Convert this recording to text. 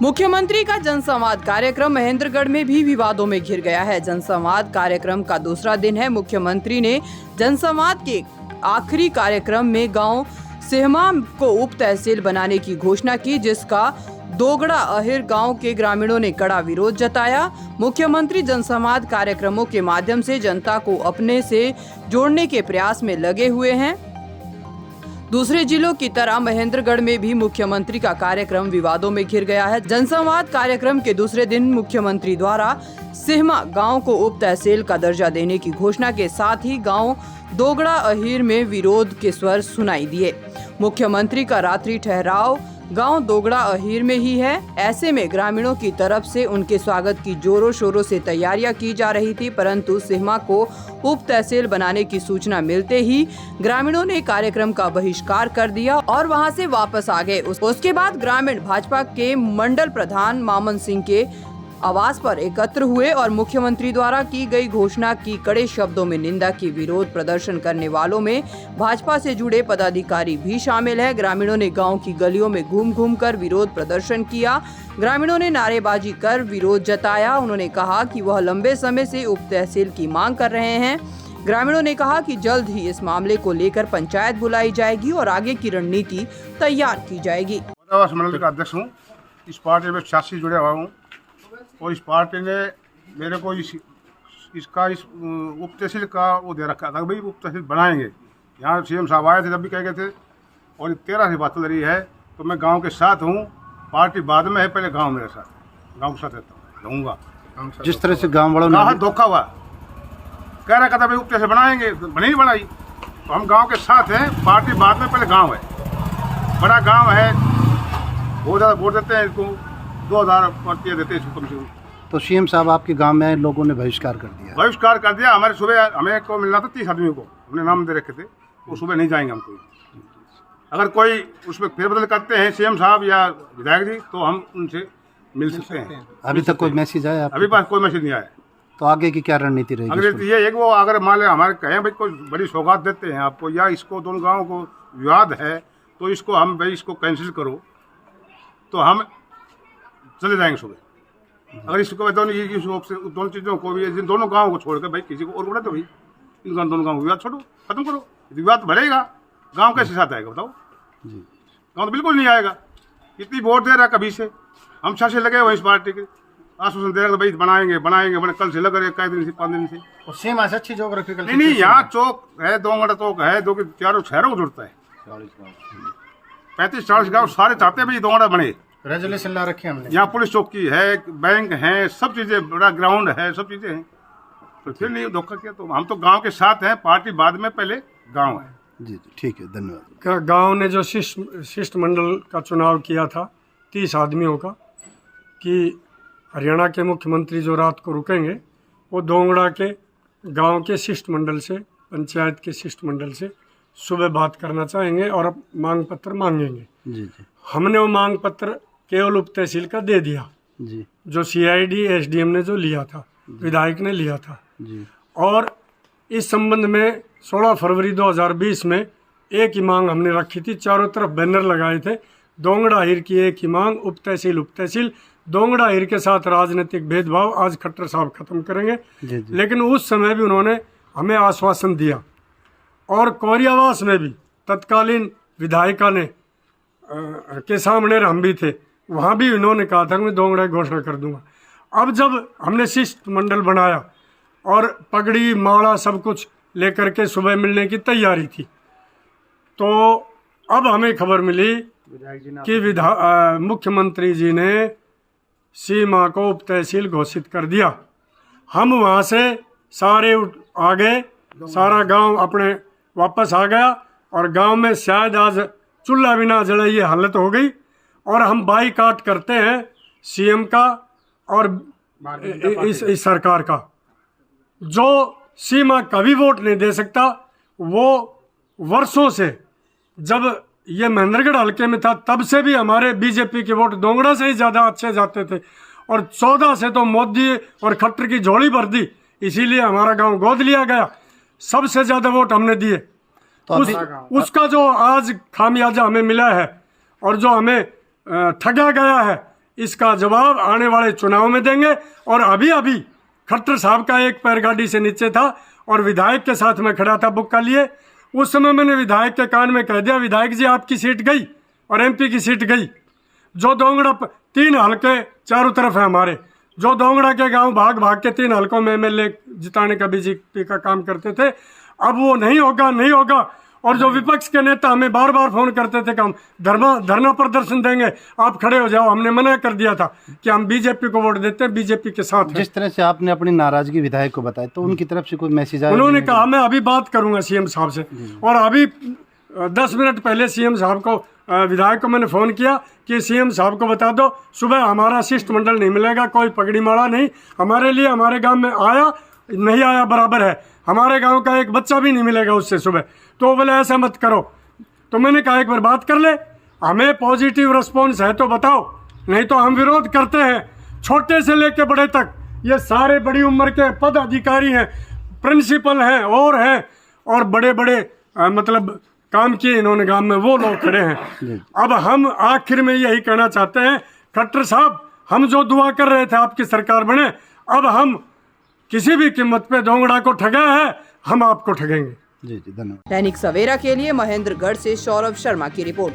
मुख्यमंत्री का जनसंवाद कार्यक्रम महेंद्रगढ़ में भी विवादों में घिर गया है। जनसंवाद कार्यक्रम का दूसरा दिन है। मुख्यमंत्री ने जनसंवाद के आखिरी कार्यक्रम में गांव सेहमा को उप तहसील बनाने की घोषणा की, जिसका दोगड़ा अहिर गांव के ग्रामीणों ने कड़ा विरोध जताया। मुख्यमंत्री जनसंवाद कार्यक्रमों के माध्यम से जनता को अपने से जोड़ने के प्रयास में लगे हुए हैं। दूसरे जिलों की तरह महेंद्रगढ़ में भी मुख्यमंत्री का कार्यक्रम विवादों में घिर गया है। जनसंवाद कार्यक्रम के दूसरे दिन मुख्यमंत्री द्वारा सेहमा गांव को उप तहसील का दर्जा देने की घोषणा के साथ ही गांव दोगड़ा अहिर में विरोध के स्वर सुनाई दिए। मुख्यमंत्री का रात्रि ठहराव गांव दोगड़ा अहिर में ही है। ऐसे में ग्रामीणों की तरफ से उनके स्वागत की जोरों शोरों से तैयारियां की जा रही थी, परंतु सेहमा को उप तहसील बनाने की सूचना मिलते ही ग्रामीणों ने कार्यक्रम का बहिष्कार कर दिया और वहां से वापस आ गए। उसके बाद ग्रामीण भाजपा के मंडल प्रधान मामन सिंह के आवास पर एकत्र हुए और मुख्यमंत्री द्वारा की गई घोषणा की कड़े शब्दों में निंदा की। विरोध प्रदर्शन करने वालों में भाजपा से जुड़े पदाधिकारी भी शामिल है। ग्रामीणों ने गांव की गलियों में घूम कर विरोध प्रदर्शन किया। ग्रामीणों ने नारेबाजी कर विरोध जताया। उन्होंने कहा कि वह लंबे समय से उप तहसील की मांग कर रहे हैं। ग्रामीणों ने कहा कि जल्द ही इस मामले को लेकर पंचायत बुलाई जाएगी और आगे की रणनीति तैयार की जाएगी। मंडल का अध्यक्ष हूँ। इस पार्टी में 86 जुड़े हुआ हूँ और इस पार्टी ने मेरे को इस उप तहसील का वो दे रखा था, भाई उप तहसील बनाएंगे। यहाँ सीएम साहब आए थे, जब भी कह गए थे और 13 से बात चल रही है। तो मैं गांव के साथ हूँ, पार्टी बाद में है, पहले गांव मेरे साथ, गांव के साथ रहता हूँ, रहूँगा। जिस तरह से गांव वालों ने धोखा हुआ, कह रहा था भाई उप तहसील बनाएंगे, बनी बनाई। तो हम गाँव के साथ हैं, पार्टी बाद में, पहले गाँव है, बड़ा गाँव है, बहुत ज़्यादा वोट देते हैं इसको, 2000 पर्चियाँ देते हैं कम से कम। तो सीएम साहब आपके गांव में आए लोगों ने बहिष्कार कर दिया। हमारे सुबह हमें को मिलना था 30 आदमियों को, हमने नाम दे रखे थे, वो सुबह नहीं जाएंगे हम कोई। अगर कोई उसमें फेरबदल करते हैं सीएम साहब या विधायक जी, तो हम उनसे मिल सकते हैं। अभी तक कोई मैसेज आया? अभी पास कोई मैसेज नहीं आया। तो आगे की क्या रणनीति रहेगी? अगर ये एक वो अगर मान लें हमारे कहें भाई कोई बड़ी सौगात देते हैं आपको, या इसको दोनों गाँव को विवाद है तो इसको हम भाई इसको कैंसिल करो, तो हम चले जाएंगे सुबह। अगर इसको दोनों चीज़ों को भी, दोनों गाँव को छोड़कर भाई किसी को और बोला तो भाई इन दोनों गाँव विवाद छोड़ो, खत्म करो। विवाद बढ़ेगा, गाँव कैसे साथ आएगा बताओ? गाँव तो बिल्कुल नहीं आएगा। इतनी वोट दे रहा है कभी से, हम 6 से लगे हुए इस पार्टी के, आश्वासन दे रहे भाई बनाएंगे बने कल से लग रहे, कई दिन से, 5 दिन से। सेम ऐसा अच्छी जोग्राफिकल नहीं, यहाँ चौक है, दोंगड़ा चौक है, जो कि चारों शहरों को जुड़ता है। 35-40 गाँव सारे चाहते हैं भाई दोंगड़ा बने। रेजोल्यूशन ला रखे हमने। यहाँ पुलिस चौकी है, बैंक है, सब चीजें, बड़ा ग्राउंड है, सब चीजें हैं। तो फिर नहीं धोखा किया। तो हम तो गांव के साथ हैं, पार्टी बाद में, पहले गांव है। जी ठीक है, धन्यवाद। गांव ने जो शिष्टमंडल का चुनाव किया था 30 आदमियों का, कि हरियाणा के मुख्यमंत्री जो रात को रुकेंगे वो दोंगड़ा के गांव के शिष्टमंडल से, पंचायत के शिष्टमंडल से सुबह बात करना चाहेंगे और मांग पत्र मांगेंगे। जी। हमने वो मांग पत्र केवल उप तहसील का दे दिया जी, जो CID SDM ने जो लिया था, विधायक ने लिया था जी। और इस संबंध में 16 फरवरी 2020 में एक ही मांग हमने रखी थी, चारों तरफ बैनर लगाए थे, दोंगड़ा हिर की एक ही मांग, उप तहसील। दोंगड़ा हिर के साथ राजनीतिक भेदभाव आज खट्टर साहब खत्म करेंगे। जी। लेकिन उस समय भी उन्होंने हमें आश्वासन दिया और कोरियावास में भी तत्कालीन विधायिका ने के सामने हम भी थे, वहाँ भी उन्होंने कहा था कि मैं दोंगड़ा की घोषणा कर दूंगा। अब जब हमने शिष्टमंडल बनाया और पगड़ी माला सब कुछ लेकर के सुबह मिलने की तैयारी थी, तो अब हमें खबर मिली कि मुख्यमंत्री जी ने सीमा को उप तहसील घोषित कर दिया। हम वहाँ से सारे आ गए, सारा गांव अपने वापस आ गया और गांव में शायद आज चूल्हा भी ना जला, ये हालत हो गई। और हम बाईकाट करते हैं सीएम का और इस सरकार का। जो सीमा कभी वोट नहीं दे सकता, वो वर्षों से, जब ये महेंद्रगढ़ हल्के में था तब से भी हमारे बीजेपी के वोट दोंगड़ा से ही ज़्यादा अच्छे जाते थे, और 14 से तो मोदी और खट्टर की झोली भर दी, इसीलिए हमारा गांव गोद लिया गया। सबसे ज़्यादा वोट हमने दिए। तो उसका जो आज खामियाजा हमें मिला है और जो हमें ठगा गया है, इसका जवाब आने वाले चुनाव में देंगे। और अभी अभी खट्टर साहब का एक पैर गाड़ी से नीचे था और विधायक के साथ में खड़ा था बुक का लिए। उस समय मैंने विधायक के कान में कह दिया, विधायक जी आपकी सीट गई और एमपी की सीट गई। जो दोंगड़ा 3 हलके चारों तरफ है हमारे, जो दोंगड़ा के गांव भाग भाग के 3 हलकों में एमएलए जिताने का बीजेपी का काम करते थे, अब वो नहीं होगा, नहीं होगा। और जो विपक्ष के नेता हमें बार बार फोन करते थे कि हम धरना प्रदर्शन देंगे, आप खड़े हो जाओ, हमने मना कर दिया था कि हम बीजेपी को वोट देते हैं, बीजेपी के साथ हैं। जिस तरह से आपने अपनी नाराजगी विधायक को बताई, तो उनकी तरफ से कोई मैसेज आया? उन्होंने कहा मैं अभी बात करूंगा सीएम साहब से। और अभी 10 मिनट पहले सीएम साहब को, विधायक को मैंने फ़ोन किया कि सीएम साहब को बता दो सुबह हमारा शिष्टमंडल नहीं मिलेगा, कोई पगड़ी माड़ा नहीं हमारे लिए, हमारे गांव में आया नहीं आया बराबर है, हमारे गांव का एक बच्चा भी नहीं मिलेगा उससे सुबह। तो बोले ऐसा मत करो। तो मैंने कहा एक बार बात कर ले, हमें पॉजिटिव रिस्पॉन्स है तो बताओ, नहीं तो हम विरोध करते हैं। छोटे से लेके बड़े तक ये सारे बड़ी उम्र के पद अधिकारी हैं, प्रिंसिपल हैं और बड़े बड़े मतलब काम किए इन्होंने गांव में, वो लोग खड़े हैं। अब हम आखिर में यही कहना चाहते हैं, खट्टर साहब हम जो दुआ कर रहे थे आपकी सरकार बने, अब हम किसी भी कीमत पे दोंगड़ा को ठगा है, हम आपको ठगेंगे। जी धन्यवाद। दैनिक सवेरा के लिए महेंद्रगढ़ से सौरभ शर्मा की रिपोर्ट।